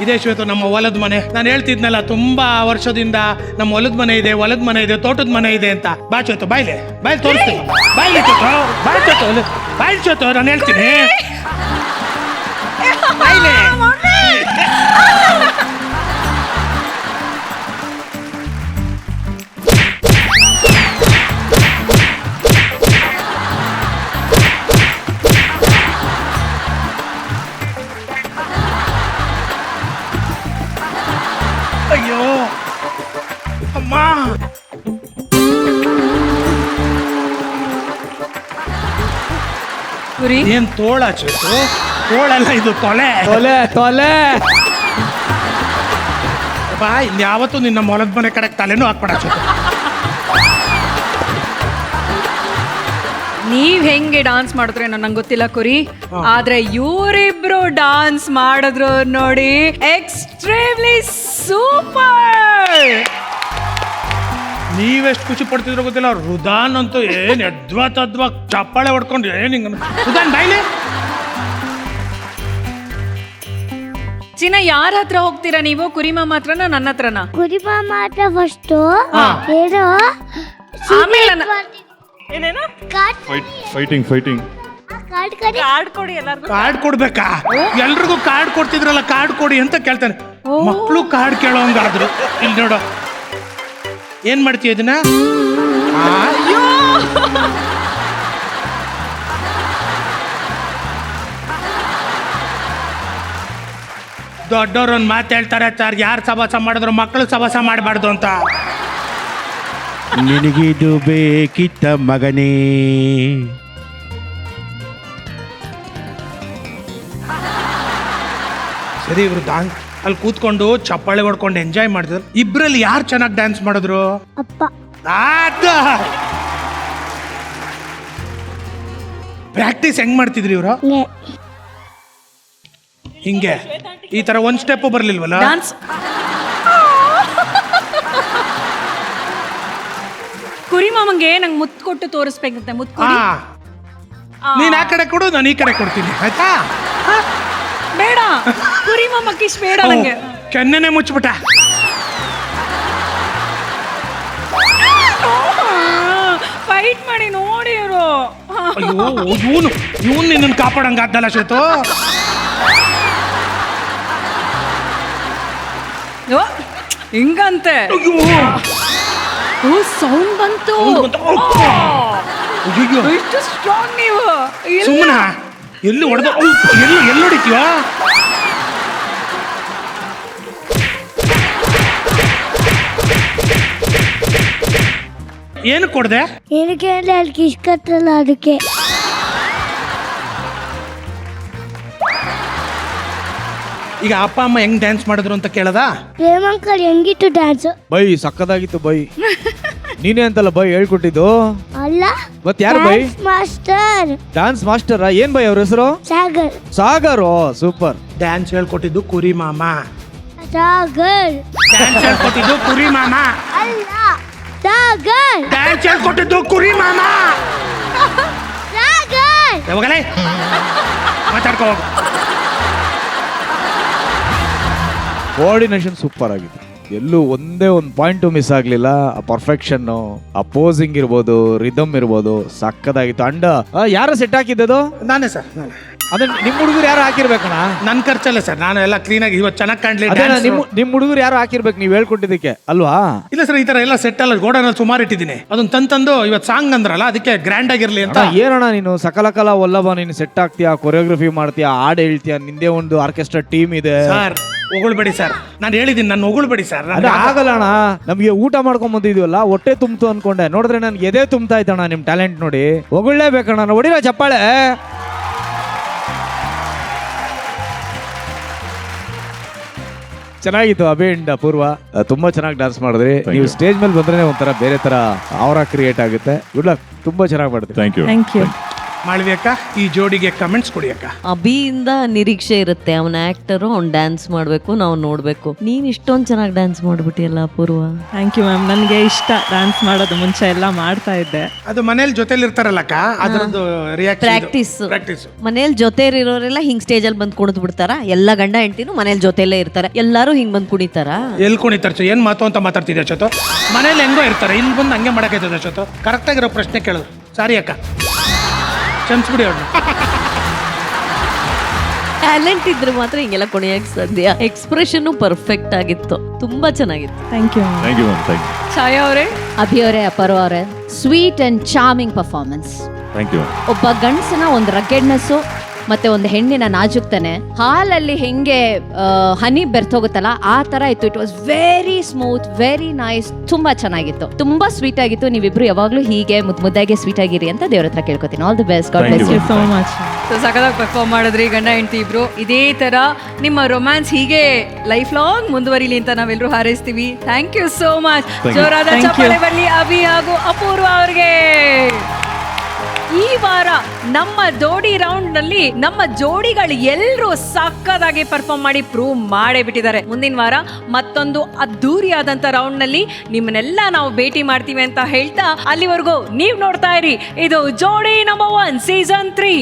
ಇದೇ ಶ್ವೇತ ನಮ್ಮ ಹೊಲದ ಮನೆ. ನಾನು ಹೇಳ್ತಿದ್ನಲ್ಲ ತುಂಬಾ ವರ್ಷದಿಂದ ನಮ್ಮ ಹೊಲದ ಮನೆ ಇದೆ, ಹೊಲದ ಮನೆ ಇದೆ, ತೋಟದ ಮನೆ ಇದೆ ಅಂತ. ಬಾ ಶ್ವೇತ, ಬಾಯ್ಲೆ ತೋರಿಸ್ತೀನಿ. ಬಾಯ್ಲಿ ಶ್ವೇತ, ನಾನು ಹೇಳ್ತೀನಿ. ಬಾಯ್ಲೆ ಅಯ್ಯೋ ಅಮ್ಮ, ಏನ್ ತೋಳ ಚೇತು? ತೋಳಲ್ಲ, ಇದು ತೊಲೆ. ಬಾ, ಇನ್ಯಾವತ್ತೂ ನಿನ್ನ ಮೊಲದ ಮನೆ ಕಡೆ ತಲೆನೂ ಹಾಕ್ಬೇಡ ಚೇತು. ನೀವ್ ಹೆಂಗೆ ಡಾನ್ಸ್ ಮಾಡಿದ್ರೆ ನಂಗೆ ಗೊತ್ತಿಲ್ಲ ಕುರಿ, ಆದ್ರೆ ಇವರಿಬ್ರು ಡಾನ್ಸ್ ಮಾಡಿದ್ರು ನೋಡಿ, ಎಕ್ಸ್ಟ್ರೀಮ್ಲಿ ಸೂಪರ್. ನೀವೆಷ್ಟು ಖುಷಿ ಪಡ್ತಿದ್ರು ಗೊತ್ತಿಲ್ಲ. ರುದಾನ್ ಅಂತೂ ಏನ್ ಎದ್ವಾ ತದ್ವಾ ಚಪ್ಪಾಳೆ ಹೊಡ್ಕೊಂಡು ಏನ್ ಹಿಂಗ. ರುದಾನ್ ಬಾಯ್ಲಿ. ಚಿನ್ನ, ಯಾರ ಹತ್ರ ಹೋಗ್ತೀರಾ ನೀವು? ಕುರಿಮಾಮ ಹತ್ರನ ನನ್ನ ಹತ್ರನ? ಕುರಿಮಾಮ ಹತ್ರ ಫಸ್ಟ್ ಏನೋ ಆಮೇಲೆ ಏನೇನು ಫೈಟಿಂಗ್ ಕಾರ್ಡ್ ಕೊಡಿ ಎಲ್ಲರಿಗೂ. ಕಾರ್ಡ್ ಕೊಡ್ಬೇಕಾ? ಎಲ್ರಿಗೂ ಕಾರ್ಡ್ ಕೊಡ್ತಿದ್ರಲ್ಲ, ಕಾರ್ಡ್ ಕೊಡಿ ಅಂತ ಕೇಳ್ತಾನೆ. ಮಕ್ಕಳು ಕಾರ್ಡ್ ಕೇಳೋಂಗಾದ್ರು. ಇಲ್ಲಿ ನೋಡು, ಏನ್ ಮಾಡ್ತೀಯ ಇದನ್ನ? ದೊಡ್ಡವ್ರು ಒಂದು ಮಾತು ಹೇಳ್ತಾರೆ ಸರ್, ಯಾರು ಸವಾಸ ಮಾಡಿದ್ರು ಮಕ್ಕಳು ಸವಾಸ ಮಾಡಬಾರ್ದು ಅಂತ. ನಿನಗಿದು ಬೇಕಿತ್ತ ಮಗನೇ? ಸರಿ, ಇವರು ಅಲ್ಲಿ ಕೂತ್ಕೊಂಡು ಚಪ್ಪಾಳೆ ಹೊಡ್ಕೊಂಡು ಎಂಜಾಯ್ ಮಾಡಿದ್ರು. ಇಬ್ರಲ್ಲಿ ಯಾರು ಚೆನ್ನಾಗಿ ಡ್ಯಾನ್ಸ್ ಮಾಡಿದ್ರು? ಅಪ್ಪ. ಪ್ರಾಕ್ಟೀಸ್ ಹೆಂಗ್ ಮಾಡ್ತಿದ್ರಿ ಇವರು? ಹಿಂಗೆ ಈ ತರ ಒಂದ್ ಸ್ಟೆಪ್ ಬರ್ಲಿಲ್ವಲ್ಲ? ಡಾನ್ಸ್ ಕುರಿಮಾಮಂಗೆ ನಂಗೆ ಮುತ್ತು ಕೊಟ್ಟು ತೋರಿಸ್ಬೇಕಂತೆ. ಮುತ್ತು ಕೊಡಿ. ನೀನ್ ಆ ಕಡೆ ಕೊಡು, ನಾನು ಈ ಕಡೆ ಕೊಡ್ತೀನಿ, ಆಯ್ತಾ? ಬೇಡ, ಕುರಿಮಾಮ ಕಿಶ್ ಬೇಡ ನಂಗೆ. ಕೆನ್ನೆನೆ ಮುಚ್ಬಿಟ್ಟ. ಫೈಟ್ ಮಾಡಿ ನೋಡಿ ಇವರು. ಅಯ್ಯೋ, ಇವನು ನಿನ್ನ ಕಾಪಾಡಂಗ ಆಗ್ದಲ್ಲ ಶ್ವೇತು. ಹಿಂಗಂತೆ. ಸೌಂಡ್ ಬಂತು. ಎಷ್ಟು ಸ್ಟ್ರಾಂಗ್ ನೀವು. ಸುಮ್ಮನ ಎಲ್ಲಿ ಹೊಡೆದ? ಎಲ್ಲಿ ಹೊಡಿತೀವ? ಏನು ಕೊಡ್ದೆ? ಏನಕ್ಕೆ ಅಂದ್ರೆ ಅಲ್ಲಿ ಕಿಸ್ಕತ್ತಲ್ಲ, ಅದಕ್ಕೆ. ಈಗ ಅಪ್ಪ ಅಮ್ಮ ಹೆಂಗ್ ಡ್ಯಾನ್ಸ್ ಮಾಡಿದ್ರು ಅಂತ ಕೇಳದ? ಪ್ರೇಮಂಕಲ್ ಹೆಂಗಿತ್ತು ಡ್ಯಾನ್ಸ್? By ಸಕ್ಕದಾಗಿತ್ತು by. ನೀನೇ ಅಂತಲ್ಲ ಬೈ ಹೇಳ್ಕೊಟ್ಟಿದ್ದು? ಅಲ್ಲ, ಮತ್ ಯಾರು ಬೈ? ಮಾಸ್ಟರ್. Dance master. ಏನ್ ಬೈ ಅವ್ರ ಹೆಸರು? ಸಾಗರ್. ಸೂಪರ್. ಡ್ಯಾನ್ಸ್ ಹೇಳ್ಕೊಟ್ಟಿದ್ದು ಕುರಿ ಮಾಮ. ಸಾಗರ್. ಡ್ಯಾನ್ಸ್ ಹೇಳ್ಕೊಟ್ಟಿದ್ದು ಕುರಿ ಮಾಮ ಅಲ್ಲ, ಸಾಗರ್. ಡ್ಯಾನ್ಸ್ ಹೇಳ್ಕೊಟ್ಟಿದ್ದು ಕುರಿ ಮಾಮ. ಸಾಗರ್. ಯಾವಾಗಲೇ ಮಾತಾಡ್ಕೋ ಹೋಗು. ಕೋಆರ್ಡಿನೇಷನ್ ಸೂಪರ್ ಆಗಿದೆ. ಎಲ್ಲೂ ಒಂದೇ ಒಂದು ಪಾಯಿಂಟು ಮಿಸ್ ಆಗ್ಲಿಲ್ಲ. ಆ ಪರ್ಫೆಕ್ಷನ್, ಆ ಪೋಸಿಂಗ್ ಇರ್ಬೋದು, ರಿದಮ್ ಇರ್ಬೋದು, ಸಕ್ಕದಾಗಿತ್ತು. ಅಂಡ ಯಾರು ಸೆಟ್ ಹಾಕಿದ್ದು? ನಾನೇ ಸರ್, ನಾನೇ. ಅದನ್ನ ನಿಮ್ ಹುಡುಗರು ಯಾರು ಹಾಕಿರ್ಬೇಕಣ್ಣ? ನನ್ ಖರ್ಚಲ್ಲ ಸರ್, ನಾನು ಎಲ್ಲ ಕ್ಲೀನ್ ಆಗಿ ಇವತ್ತು ಚೆನ್ನಾಗಿ ಕಾಣ್ಲಿ. ನಿಮ್ ಹುಡುಗರು ಯಾರು ಹಾಕಿರ್ಬೇಕು ನೀವ್ ಹೇಳ್ಕೊಟ್ಟಿದ್ದಕ್ಕೆ ಅಲ್ವಾ? ಇಲ್ಲ ಸರ್, ಈ ತರ ಎಲ್ಲ ಸೆಟ್ ಅಲ್ಲ, ಗೋಡನಲ್ಲಿ ಸುಮಾರು ಇಟ್ಟಿದ್ದೀನಿ. ಅದನ್ನ ತಂದು ಇವತ್ತು ಸಾಂಗ್ ಅಂದ್ರಲ್ಲ, ಅದಕ್ಕೆ ಗ್ರ್ಯಾಂಡ್ ಆಗಿರ್ಲಿ ಅಂತ. ಏನಣ್ಣ ನೀನು ಸಕಲಕಲ ಒಲ್ಲಭ, ನೀನು ಸೆಟ್ ಆಗ್ತೀಯಾ, ಕೊರಿಯೋಗ್ರಫಿ ಮಾಡ್ತೀಯಾ, ಹಾಡು ಹೇಳ್ತೀಯಾ, ನಿಂದೇ ಒಂದು ಆರ್ಕೆಸ್ಟ್ರಾ ಟೀಮ್ ಇದೆ. ಸರ್ ಹೊಗಳ್ಬೇಡಿ ಸರ್, ನಾನು ಹೇಳಿದ್ದೀನಿ, ನಾನು ಹೊಗಳ್ಬೇಡಿ ಸರ್. ಆಗಲ್ಲ ಅಣ್ಣ, ನಮ್ಗೆ ಊಟ ಮಾಡ್ಕೊಂಡ್ ಬಂದಿದ್ವಲ್ಲ, ಹೊಟ್ಟೆ ತುಂಬ್ತು ಅನ್ಕೊಂಡೆ, ನೋಡಿದ್ರೆ ನನ್ಗೆ ಎದೆ ತುಂಬ್ತಾ ಇತ್ತಣ್ಣ ನಿಮ್ ಟ್ಯಾಲೆಂಟ್ ನೋಡಿ. ಹೊಗಳ್ಲೇಬೇಕಣ್ಣ, ಹೊಡಿರ ಚಪ್ಪಾಳೆ. ಚೆನ್ನಾಗಿತ್ತು. ಅಭಿ ಅಂಡ್ ಅಪೂರ್ವ ತುಂಬಾ ಚೆನ್ನಾಗಿ ಡಾನ್ಸ್ ಮಾಡಿದ್ರಿ. ನೀವು ಸ್ಟೇಜ್ ಮೇಲೆ ಬಂದ್ರೆ ಒಂಥರ ಬೇರೆ ತರ ಅವರ ಕ್ರಿಯೇಟ್ ಆಗುತ್ತೆ. ಗುಡ್ ಲಕ್, ತುಂಬಾ ಚೆನ್ನಾಗಿ ಮಾಡಿದ್ರಿ. Thank you. ಮಾಳ್ವಿ ಅಕ್ಕ ಈ ಜೋಡಿಗೆ ಕಮೆಂಟ್ಸ್ ಕೊಡಿ ಅಕ್ಕ. ಅಭಿಯಿಂದ ನಿರೀಕ್ಷೆ ಇರುತ್ತೆ, ಅವನ ಆಕ್ಟರು, ಅವ್ನು ಡ್ಯಾನ್ಸ್ ಮಾಡ್ಬೇಕು, ನಾವು ನೋಡ್ಬೇಕು. ನೀನ್ ಇಷ್ಟೊಂದ್ ಚೆನ್ನಾಗಿ ಡ್ಯಾನ್ಸ್ ಮಾಡ್ಬಿಟ್ಟಿಯಲ್ಲ ಅಪೂರ್ವ. Thank you ma'am. ನನಗೆ ಇಷ್ಟ ಡ್ಯಾನ್ಸ್ ಮಾಡೋದು, ಮುಂಚೆ ಎಲ್ಲ ಮಾಡ್ತಾ ಇದ್ದೆ. ಅದು ಮನೇಲಿ ಜೊತೆಲಿ ಇರ್ತಾರಲ್ಲಕ್ಕ ಅದ್ರದ್ದು ಪ್ರಾಕ್ಟೀಸ್ ಪ್ರಾಕ್ಟೀಸ್. ಮನೇಲಿ ಜೊತೆ ಇರೋರೆಲ್ಲ ಹಿಂಗ್ ಸ್ಟೇಜ್ ಅಲ್ಲಿ ಬಂದ್ ಕುಣಿದ್ ಬಿಡ್ತಾರ. ಎಲ್ಲ ಗಂಡ ಹೆಂಡ್ತಿನೂ ಮನೇಲಿ ಜೊತೆಲೇ ಇರ್ತಾರೆ, ಎಲ್ಲಾರು ಹಿಂಗ್ ಬಂದ್ ಕುಣಿತಾರ. ಎಲ್ಲಿ ಕುಣಿತಾರ ಏನ್ ಮಾತು ಅಂತ ಮಾತಾಡ್ತಿದ್ದೆ ಅಶೋತು. ಮನೇಲಿ ಹೆಂಗೋ ಇರ್ತಾರೆ, ಇಲ್ಲಿ ಬಂದು ಹಂಗೆ ಮಾಡಕೈತದ ಅಶೋತು. ಕರೆಕ್ಟ್ ಆಗಿರೋ ಪ್ರಶ್ನೆ ಕೇಳಿದ್ರು. ಸಾರಿ ಅಕ್ಕ, ಕ್ಷಮಿಸ್ಬಿಡಿ ಅವ್ರನ್ನ. ಟ್ಯಾಲೆಂಟ್ ಇದ್ರೆ ಮಾತ್ರ ಹಿಂಗೆಲ್ಲ ಕುಣಿಯಕ್ ಸಾಧ್ಯ. ಎಕ್ಸ್ಪ್ರೆಷನ್ ಪರ್ಫೆಕ್ಟ್ ಆಗಿತ್ತು, ತುಂಬಾ ಚೆನ್ನಾಗಿತ್ತು. Thank you ma'am. Thank you ma'am, thank you. Chaya ಅವರೇ, ಅಭಿ ಅವರೇ, ಅಪರ್ವ ಅವರೇ, sweet and charming performance. Thank you. ಒಬ್ಬ ಗಂಡಸನ ಒಂದು ರಗ್ಗೆಡ್ನೆಸ್ಸು ಮತ್ತೆ ಒಂದು ಹೆಣ್ಣಿನ ನಾಜುಕ್ತಾನೆ ಹಾಲಲ್ಲಿ ಹೆಂಗೆ ಹನಿ ಬೆರ್ತೋಗುತ್ತಲ್ಲ ಆ ತರ ಇತ್ತು. It was very smooth, very nice, ತುಂಬಾ ಚೆನ್ನಾಗಿತ್ತು, ತುಂಬಾ ಸ್ವೀಟ್ ಆಗಿತ್ತು. ನೀವಿಬ್ರು ಯಾವಾಗ್ಲೂ ಹೀಗೆ ಮುದ್ದಾಗಿ ಸ್ವೀಟ್ ಆಗಿರಿ ಅಂತ ದೇವ್ರ ಹತ್ರ ಕೇಳ್ಕೊತೀನಿ. All the best, god bless you so much. ಸಖತ್ತಾಗಿ ಪರ್ಫಾರ್ಮ್ ಮಾಡಿದ್ರಿ ಗಂಡ ಹೆಂಡತಿ ಇಬ್ರು. ಇದೇ ತರ ನಿಮ್ಮ ರೊಮ್ಯಾನ್ಸ್ ಹೀಗೆ ಲೈಫ್ ಲಾಂಗ್ ಮುಂದುವರಿಲಿ ಅಂತ ನಾವೆಲ್ಲರೂ ಹಾರೈಸ್ತೀವಿ. Thank you so much. ಜೋರಾದ Thank you. ಚಪ್ಪಾಳೆ ಬರಲಿ ಅಭಿ ಹಾಗೂ ಅಪೂರ್ವ ಅವ್ರಿಗೆ. ಈ ವಾರ ನಮ್ಮ ಜೋಡಿ ರೌಂಡ್ ನಲ್ಲಿ ನಮ್ಮ ಜೋಡಿಗಳು ಎಲ್ಲರೂ ಸಕ್ಕದಾಗಿ ಪರ್ಫಾರ್ಮ್ ಮಾಡಿ ಪ್ರೂವ್ ಮಾಡೇ ಬಿಟ್ಟಿದ್ದಾರೆ. ಮುಂದಿನ ವಾರ ಮತ್ತೊಂದು ಅದ್ದೂರಿಯಾದಂತ ರೌಂಡ್ ನಲ್ಲಿ ನಿಮ್ಮನ್ನೆಲ್ಲ ನಾವು ಭೇಟಿ ಮಾಡ್ತೀವಿ ಅಂತ ಹೇಳ್ತಾ, ಅಲ್ಲಿವರೆಗೂ ನೀವ್ ನೋಡ್ತಾ ಇರಿ ಇದು ಜೋಡಿ ನಂಬರ್ 1 ಸೀಸನ್ 3.